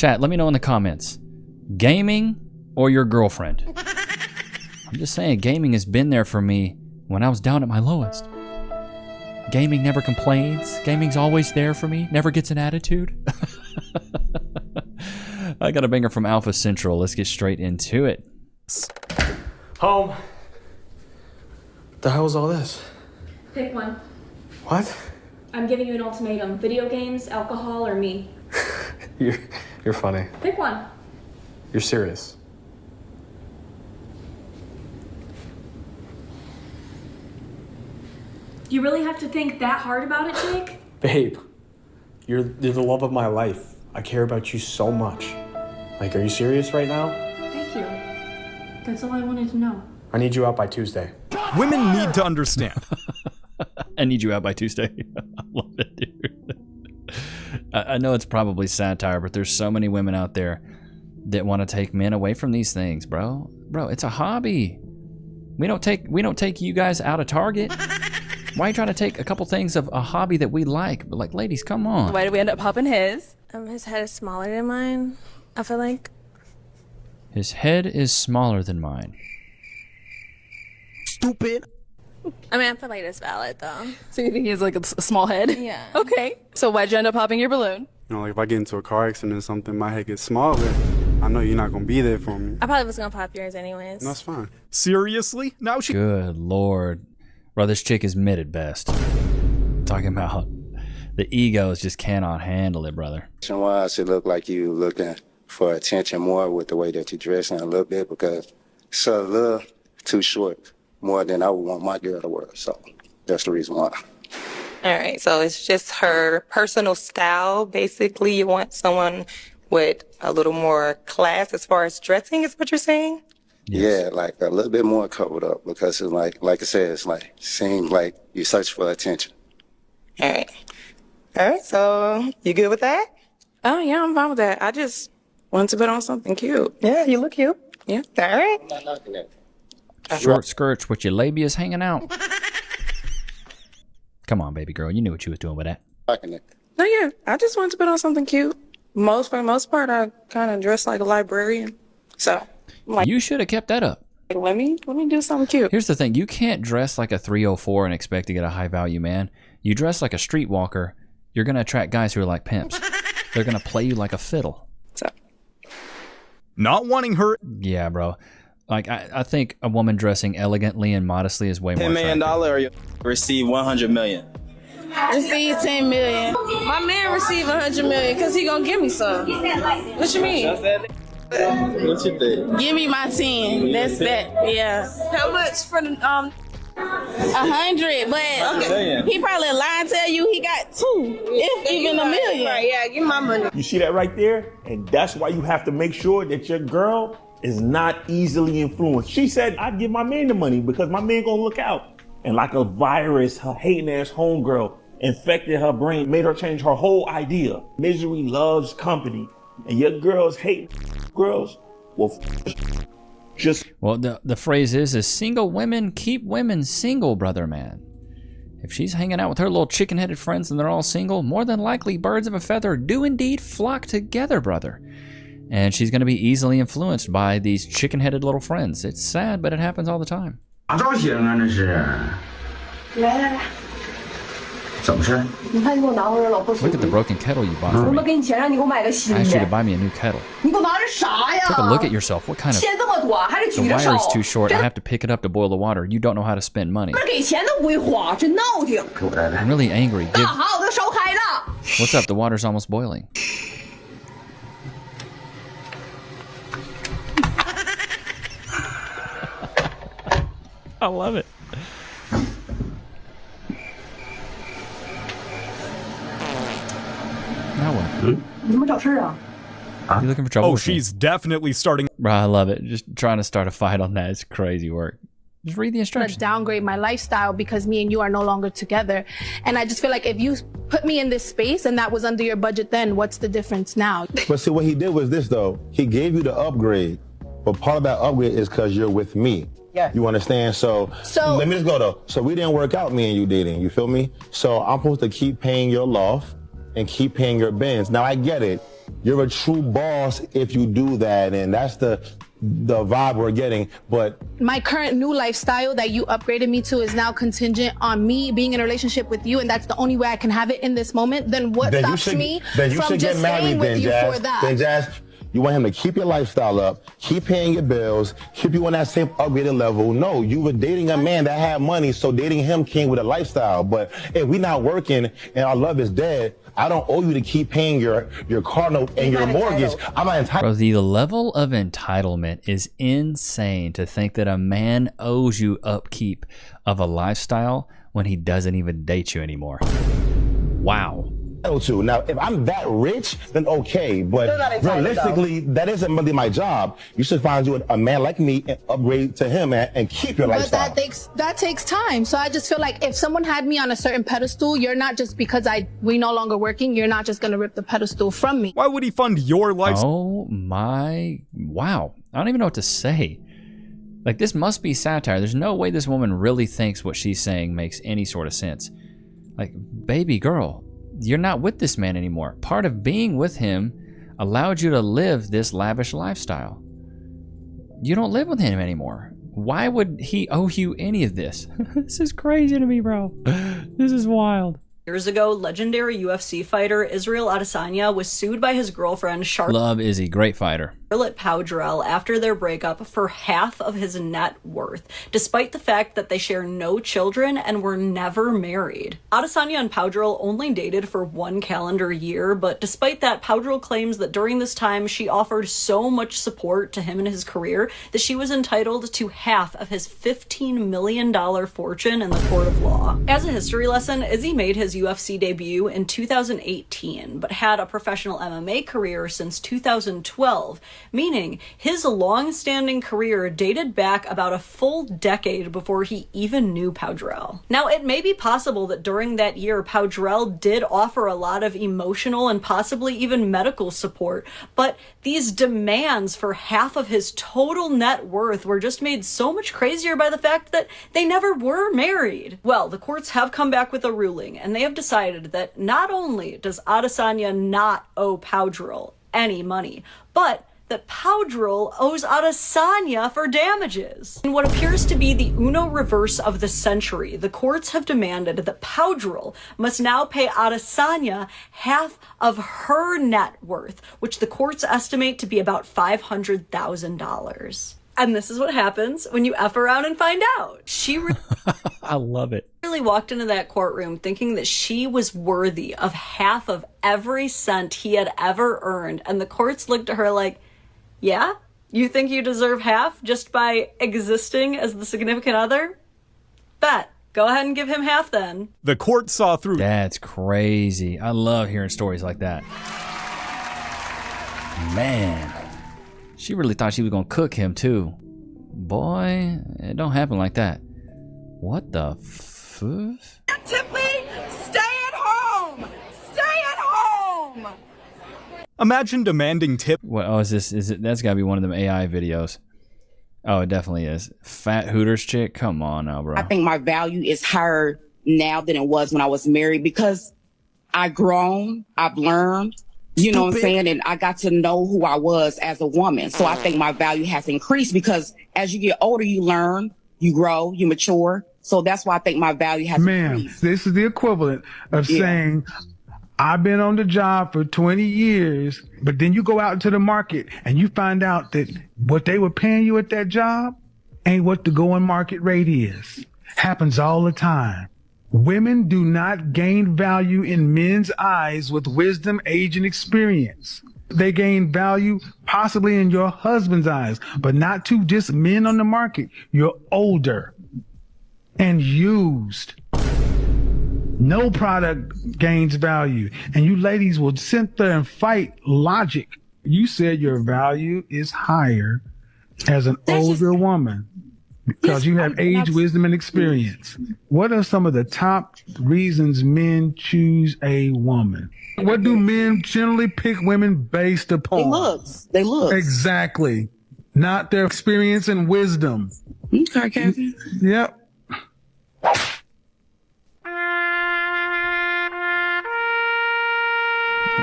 Chat, let me know in the comments. Gaming or your girlfriend? I'm just saying, gaming has been there for me when I was down at my lowest. Gaming never complains. Gaming's always there for me. Never gets an attitude. I got a banger from Alpha Central. Let's get straight into it. Home. The hell is all this? Pick one. What? I'm giving you an ultimatum. Video games, alcohol, or me. You're funny. Pick one. You're serious. You really have to think that hard about it, Jake? Babe, you're the love of my life. I care about you so much. Like, are you serious right now? Thank you. That's all I wanted to know. I need you out by Tuesday. Women need to understand. I need you out by Tuesday. I love it, dude. I know it's probably satire, but there's so many women out there that want to take men away from these things, bro. Bro, it's a hobby. We don't take you guys out of Target. Why are you trying to take a couple things of a hobby that we like? But like, ladies, come on. Why did we end up popping his? His head is smaller than mine, I feel like. His head is smaller than mine. Stupid. I mean, I feel like that's valid, though. So you think he has like a small head? Yeah. Okay. So why'd you end up popping your balloon? You know, like if I get into a car accident or something, my head gets smaller. I know you're not gonna be there for me. I probably was gonna pop yours anyways. And that's fine. Seriously? Now she. Good Lord. Bro, this chick is mid at best. Talking about the egos just cannot handle it, brother. Wise, it look like you looking for attention more with the way that you dressing a little bit because it's a little too short, more than I would want my girl to wear. So that's the reason why. All right, so it's just her personal style. Basically, you want someone with a little more class as far as dressing, is what you're saying? Yes. Yeah, like a little bit more covered up because it's like I said, it's like seems like you search for attention. All right, so you good with that? Oh yeah, I'm fine with that. I just wanted to put on something cute. Yeah, you look cute. Yeah. All right. I'm not knocking that. Short skirts with your labias hanging out. Come on, baby girl. You knew what you was doing with that. Knocking it. No, yeah. I just wanted to put on something cute. For the most part, I kind of dress like a librarian. So, like, You should have kept that up. let me do something cute. Here's the thing. You can't dress like a 304 and expect to get a high-value man. You dress like a streetwalker, you're going to attract guys who are like pimps. They're going to play you like a fiddle. So, Not wanting her. Yeah, bro. Like, I think a woman dressing elegantly and modestly is way more $10 million attractive. or you receive 100 million. Receive 10 million. My man received 100 million because he gonna give me some. What you mean? What you think? Give me my 10. That's that. Yeah. How much for the 100? But he probably lying tell you he got 2, if even a million. Right? Yeah. Give me my money. You see that right there? And that's why you have to make sure that your girl is not easily influenced. She said, I'd give my man the money because my man gonna look out. And like a virus, her hating ass homegirl infected her brain, made her change her whole idea. Misery loves company. And your girls hate girls. Well, just. Well, the phrase is single women keep women single, brother man. If she's hanging out with her little chicken-headed friends and they're all single, more than likely birds of a feather do indeed flock together, brother. And she's going to be easily influenced by these chicken-headed little friends. It's sad, but it happens all the time. 啥造型啊？那是？来，怎么事？你看你给我拿回来老婆 Look at the broken kettle you bought 我 for 他妈 me. 给你钱让你给我买个 I 新 asked you to 的， buy me a new kettle. 你给我拿这啥呀？ Take a look at yourself. What kind of... 钱这么多，还是 The 举着 wire 手 is too short. I have to pick it up to boil the water. You don't know how to spend money. 不是给钱都不会花，真闹挺。 I'm really angry. 大好，我都烧开了。 What's up? The water's almost boiling. I love it. Now what? 你怎么找事儿啊？ You looking for trouble? Oh, with me? she's definitely starting. Bro, I love it. Just trying to start a fight on that is crazy work. Just read the To instructions. downgrade my lifestyle because me and you are no longer together. And I just feel like if you put me in this space and that was under your budget then, what's the difference now? But see, what he did was this, though. He gave you the upgrade, but part of that upgrade is because you're with me. Yeah. You understand? So let me just go, though. So we didn't work out, me and you dating. You feel me? So I'm supposed to keep paying your loft and keep paying your bins. Now, I get it. you're a true boss if you do that, and that's the vibe we're getting. But my current new lifestyle that you upgraded me to is now contingent on me being in a relationship with you, and that's the only way I can have it in this moment. Then what stops me from just staying with you for that? Then Jazz, you want him to keep your lifestyle up, keep paying your bills, keep you on that same upgraded level. No, you were dating a man that had money, so dating him came with a lifestyle. But if we're not working and our love is dead, I don't owe you to keep paying your car note and your mortgage. I'm not entitled. Bro, the level of entitlement is insane to think that a man owes you upkeep of a lifestyle when he doesn't even date you anymore. Wow. To. Now, if I'm that rich, then okay, but realistically, that isn't really my job. You should find you a man like me and upgrade to him and keep your lifestyle. But that takes time. So I just feel like if someone had me on a certain pedestal, you're not just because we no longer working, you're not just gonna rip the pedestal from me. Why would he fund your lifestyle? Oh my, wow. I don't even know what to say. Like, this must be satire. There's no way this woman really thinks what she's saying makes any sort of sense. Like, baby girl, you're not with this man anymore. Part of being with him allowed you to live this lavish lifestyle. You don't live with him anymore. Why would he owe you any of this? This is crazy to me, bro. This is wild. Years ago, legendary UFC fighter Israel Adesanya was sued by his girlfriend Charlotte. Love Izzy, great fighter. Charlotte Powdrell after their breakup for half of his net worth, despite the fact that they share no children and were never married. Adesanya and Powdrell only dated for 1 calendar year, but despite that, Powdrell claims that during this time she offered so much support to him in his career that she was entitled to half of his $15 million fortune in the court of law. As a history lesson, Izzy made his UFC debut in 2018, but had a professional MMA career since 2012, meaning his long-standing career dated back about a full decade before he even knew Powdrell. Now, it may be possible that during that year, Powdrell did offer a lot of emotional and possibly even medical support, but these demands for half of his total net worth were just made so much crazier by the fact that they never were married. Well, the courts have come back with a ruling, and they have decided that not only does Adesanya not owe Powdrell any money, but that Powdrell owes Adesanya for damages. In what appears to be the Uno reverse of the century, the courts have demanded that Powdrell must now pay Adesanya half of her net worth, which the courts estimate to be about $500,000. And this is what happens when you F around and find out. She I love it. Really walked into that courtroom thinking that she was worthy of half of every cent he had ever earned. And the courts looked at her like, yeah? You think you deserve half just by existing as the significant other? Bet. Go ahead and give him half then. The court saw through. That's crazy. I love hearing stories like that. Man. She really thought she was gonna cook him too. Boy, it don't happen like that. What the fuck? Tiffany, stay at home! Stay at home! Imagine demanding tip. What? Oh, is it? That's gotta be one of them AI videos. Oh, it definitely is. Fat Hooters chick. Come on now, bro. I think my value is higher now than it was when I was married because I've grown, I've learned. You know what I'm saying? And I got to know who I was as a woman. So I think my value has increased because as you get older, you learn, you grow, you mature. So that's why I think my value has increased. This is the equivalent of saying, I've been on the job for 20 years, but then you go out into the market and you find out that what they were paying you at that job ain't what the going market rate is. Happens all the time. Women do not gain value in men's eyes with wisdom, age, and experience. They gain value possibly in your husband's eyes, but not to just men on the market. You're older and used. No product gains value. And you ladies will sit there and fight logic. You said your value is higher as an older woman. Because you have age, wisdom, and experience. What are some of the top reasons men choose a woman? What do men generally pick women based upon? They look. Exactly. Not their experience and wisdom. Okay, Kevin. Yep.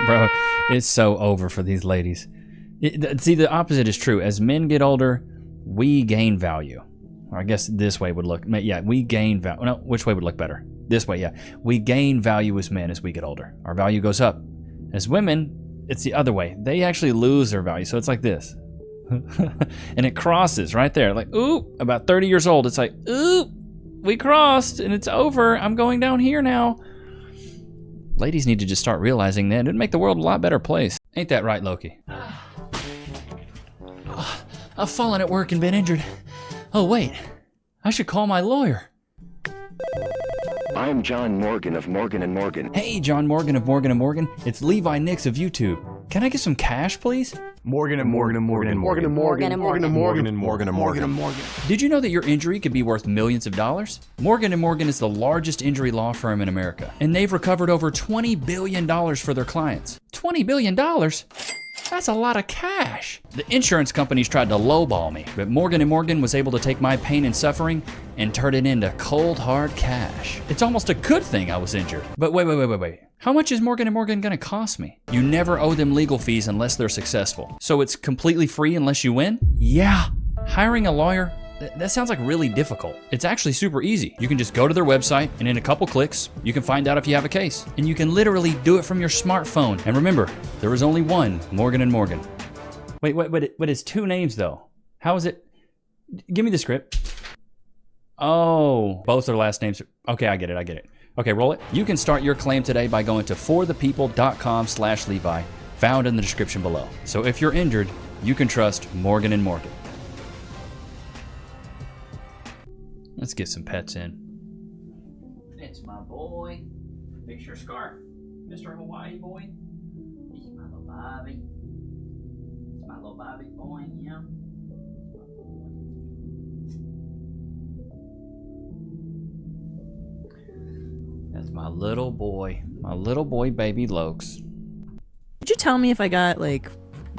Bro, it's so over for these ladies. See, the opposite is true. As men get older, we gain value. Or I guess this way would look, yeah, we gain value. No, which way would look better? This way, yeah. We gain value as men as we get older. Our value goes up. As women, it's the other way. They actually lose their value. So it's like this. And it crosses right there. Like, ooh, about 30 years old. It's like, ooh, we crossed and it's over. I'm going down here now. Ladies need to just start realizing that. It'd make the world a lot better place. Ain't that right, Loki? I've fallen at work and been injured. Oh, wait. I should call my lawyer. I'm John Morgan of Morgan & Morgan. Hey, John Morgan of Morgan & Morgan. It's Levi Nichs of YouTube. Can I get some cash, please? Morgan & Morgan & Morgan & Morgan & Morgan & Morgan & Morgan & Morgan & Morgan & Morgan. Did you know that your injury could be worth millions of dollars? Morgan & Morgan is the largest injury law firm in America, and they've recovered over $20 billion for their clients. $20 billion? That's a lot of cash. The insurance companies tried to lowball me, but Morgan & Morgan was able to take my pain and suffering and turn it into cold, hard cash. It's almost a good thing I was injured. But wait. How much is Morgan & Morgan gonna cost me? You never owe them legal fees unless they're successful. So it's completely free unless you win? Yeah. Hiring a lawyer? That sounds like really difficult. It's actually super easy. You can just go to their website and in a couple clicks, you can find out if you have a case. And you can literally do it from your smartphone. And remember, there is only one Morgan & Morgan. Wait, but it's two names though. How is it? Give me the script. Oh, both their last names. Okay, I get it. Okay, roll it. You can start your claim today by going to forthepeople.com/Levi, found in the description below. So if you're injured, you can trust Morgan & Morgan. Let's get some pets in. It's my boy. Fix your scarf. Mr. Hawaii boy. It's my little Bobby. It's my little Bobby boy, yeah. That's my little boy. My little boy baby Lokes. Could you tell me if I got like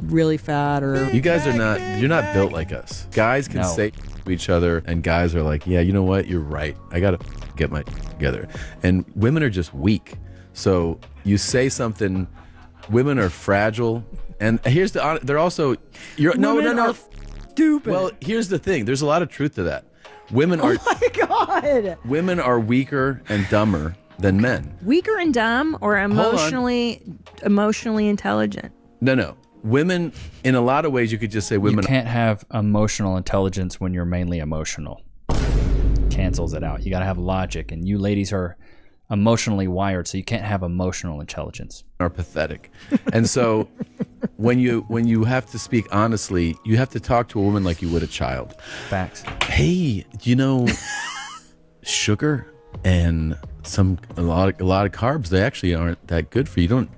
really fat or... You guys are not, you're not built like us. Guys can say to each other and guys are like, yeah, you know what? You're right. I got to get my together. And women are just weak. So you say something, women are fragile. And here's the, they're also, no. Stupid. Well, here's the thing. There's a lot of truth to that. Women are, oh my God. Women are weaker and dumber than men. Weaker and dumb or emotionally intelligent? No. Women, in a lot of ways, you could just say women. You can't have emotional intelligence when you're mainly emotional. Cancels it out. You got to have logic, and you ladies are emotionally wired, so you can't have emotional intelligence. Are pathetic, and so when you have to speak honestly, you have to talk to a woman like you would a child. Facts. Hey, you know, sugar and a lot of carbs, they actually aren't that good for you. Don't,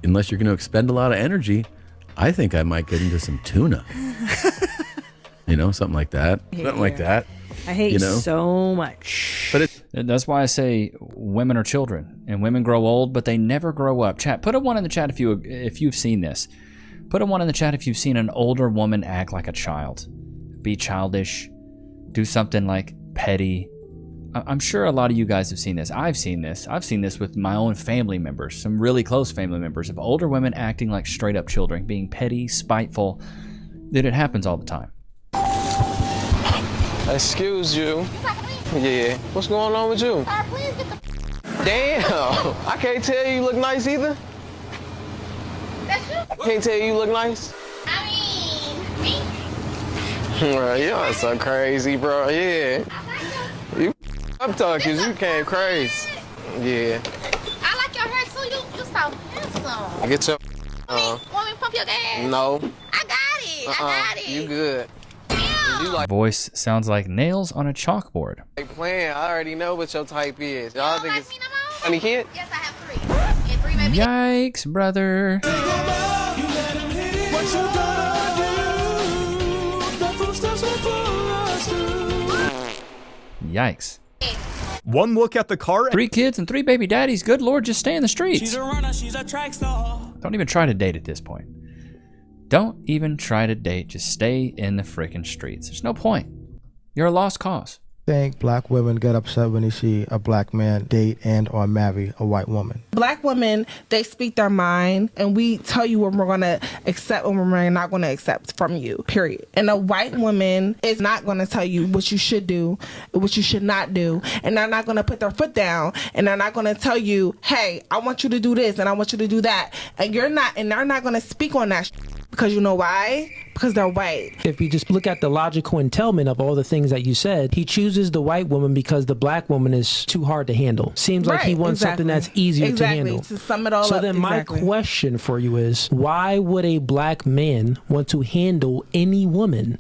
unless you're going to expend a lot of energy. I think I might get into some tuna. You know, something like that. I hate you so much. But that's why I say women are children and women grow old, but they never grow up. Chat, put a 1 in the chat if you've seen this. Put a 1 in the chat if you've seen an older woman act like a child. Be childish. Do something like petty. I'm sure a lot of you guys have seen this. I've seen this. I've seen this with my own family members, some really close family members, of older women acting like straight up children, being petty, spiteful. That it happens all the time. Excuse you. Yeah. What's going on with you? Damn. I can't tell you look nice either. That's you? Can't tell you look nice. I mean, me? Bro, you're so crazy, bro. Yeah. You up talking, you came crazy. Yeah. I like your hair too. You so handsome. Get your Want me to pump your gas? No. I got it. I got it. You good. You like Voice sounds like nails on a chalkboard. playing. I already know what your type is. Y'all think it's funny kid? Yes, I have 3. And 3 baby. Yikes, brother. Yikes. One look at the car. 3 kids and 3 baby daddies. Good Lord, just stay in the streets. She's a runner, she's a track star. Don't even try to date at this point. Don't even try to date. Just stay in the freaking streets. There's no point. You're a lost cause. think black women get upset when they see a black man date and or marry a white woman? Black women, they speak their mind, and we tell you what we're going to accept and what we're not going to accept from you, period. And a white woman is not going to tell you what you should do, what you should not do, and they're not going to put their foot down, and they're not going to tell you, hey, I want you to do this, and I want you to do that, and they're not going to speak on that because you know why? Because they're white. If you just look at the logical entailment of all the things that you said, he chooses the white woman because the black woman is too hard to handle. Seems like he wants something that's easier to handle. To sum it all so up. then my question for you is, why would a black man want to handle any woman?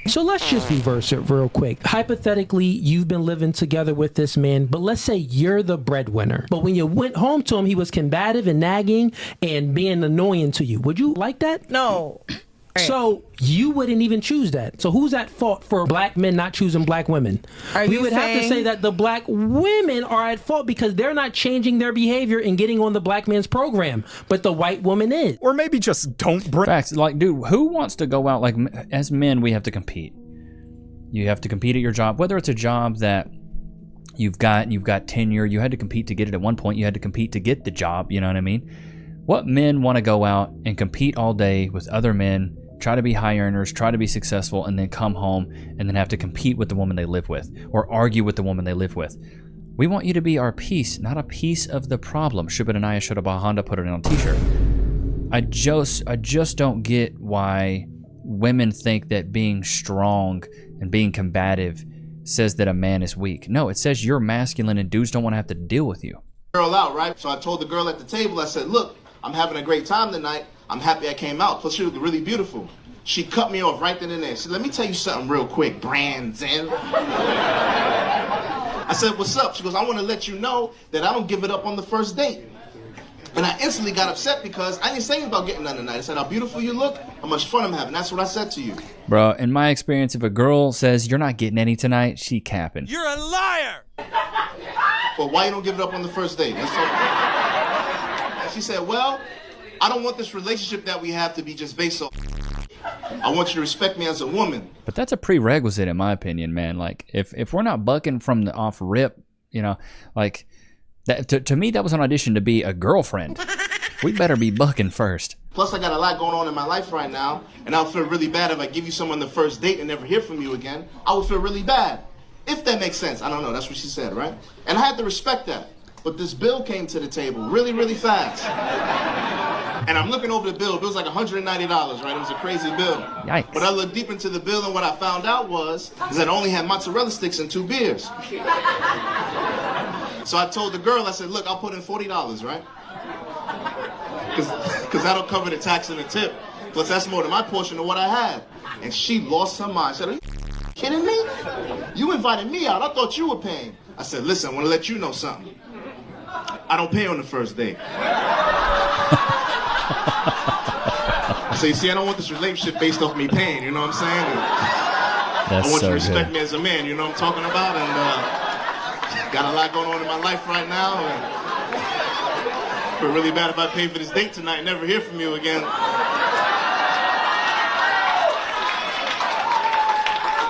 So let's just reverse it real quick. Hypothetically, you've been living together with this man, but let's say you're the breadwinner. But when you went home to him, he was combative and nagging and being annoying to you. Would you like that? No. So you wouldn't even choose that. So who's at fault for black men not choosing black women? We would have to say that the black women are at fault because they're not changing their behavior and getting on the black man's program, but the white woman is. Or maybe just don't bring facts. Like, dude, who wants to go out? Like, as men, we have to compete. You have to compete at your job, whether it's a job that you've got tenure. You had to compete to get it at one point. You had to compete to get the job. You know what I mean? What men want to go out and compete all day with other men, try to be high earners, try to be successful, and then come home and then have to compete with the woman they live with or argue with the woman they live with. We want you to be our piece, not a piece of the problem. Shubadanaya Shudaba Honda put it on a t-shirt. I just don't get why women think that being strong and being combative says that a man is weak. No, it says you're masculine and dudes don't want to have to deal with you. Girl out, right? So I told the girl at the table, I said, look, I'm having a great time tonight. I'm happy I came out. Plus, she looked really beautiful. She cut me off right then and there. She said, let me tell you something real quick, Brandon. I said, what's up? She goes, I want to let you know that I don't give it up on the first date. And I instantly got upset because I didn't say anything about getting none tonight. I said, how beautiful you look, how much fun I'm having. That's what I said to you. Bro, in my experience, if a girl says you're not getting any tonight, she capping. You're a liar! Well, why you don't give it up on the first date? And she said, well, I don't want this relationship that we have to be just based on. I want you to respect me as a woman. But that's a prerequisite in my opinion, man. Like, if we're not bucking from the off rip, you know, like, that to me, that was an audition to be a girlfriend. We better be bucking first. Plus, I got a lot going on in my life right now, and I'll feel really bad if I give you someone the first date and never hear from you again. I would feel really bad. If that makes sense. I don't know. That's what she said, right? And I had to respect that. But this bill came to the table really, really fast. And I'm looking over the bill. The bill's like $190, right? It was a crazy bill. Yikes. But I looked deep into the bill, and what I found out was that I only had mozzarella sticks and 2 beers. So I told the girl, I said, look, I'll put in $40, right? Because that'll cover the tax and the tip. Plus, that's more than my portion of what I had. And she lost her mind. She said, are you kidding me? You invited me out. I thought you were paying. I said, listen, I want to let you know something. I don't pay on the first date. So you see, I don't want this relationship based off me paying, you know what I'm saying? That's I want so you to respect good. me as a man, you know what I'm talking about? And got a lot going on in my life right now. And feel really bad if I pay for this date tonight and never hear from you again.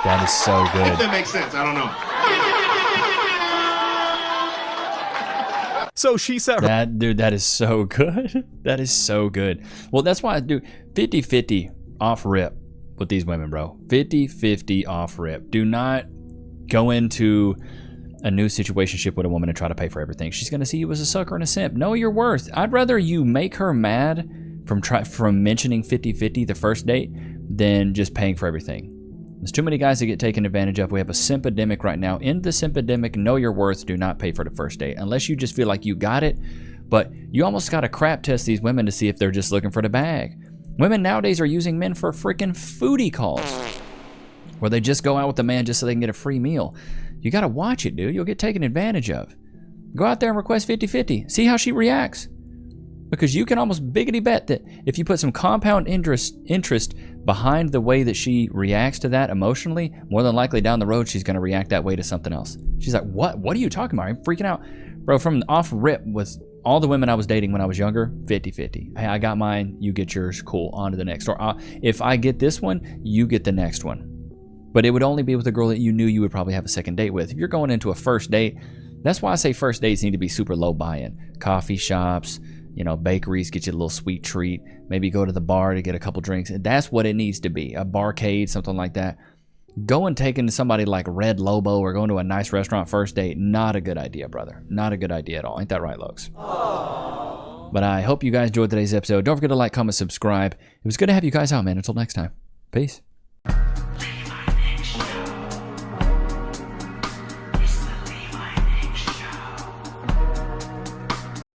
That is so If good. that makes sense, I don't know. So she said her That, dude, that is so good. That is so good. Well, that's why I do 50-50 off rip with these women, bro. 50-50 off rip. Do not go into a new situationship with a woman and try to pay for everything. She's going to see you as a sucker and a simp. Know your worth. I'd rather you make her mad from mentioning 50-50 the first date than just paying for everything. There's too many guys that get taken advantage of. We have a simp-epidemic right now. In the simp-epidemic, know your worth. Do not pay for the first date. Unless you just feel like you got it. But you almost got to crap test these women to see if they're just looking for the bag. Women nowadays are using men for freaking foodie calls. Where they just go out with the man just so they can get a free meal. You got to watch it, dude. You'll get taken advantage of. Go out there and request 50-50. See how she reacts. Because you can almost biggity bet that if you put some compound interest behind the way that she reacts to that emotionally, more than likely down the road, she's going to react that way to something else. She's like, what? What are you talking about? I'm freaking out. Bro, from off rip with all the women I was dating when I was younger, 50-50. Hey, I got mine, you get yours, cool, on to the next. Or if I get this one, you get the next one. But it would only be with a girl that you knew you would probably have a second date with. If you're going into a first date, that's why I say first dates need to be super low buy-in. Coffee shops, you know, bakeries, get you a little sweet treat. Maybe go to the bar to get a couple drinks. That's what it needs to be. A barcade, something like that. Going taking somebody like Red Lobo or going to a nice restaurant first date, not a good idea, brother. Not a good idea at all. Ain't that right, Lokes? But I hope you guys enjoyed today's episode. Don't forget to like, comment, subscribe. It was good to have you guys out, man. Until next time. Peace.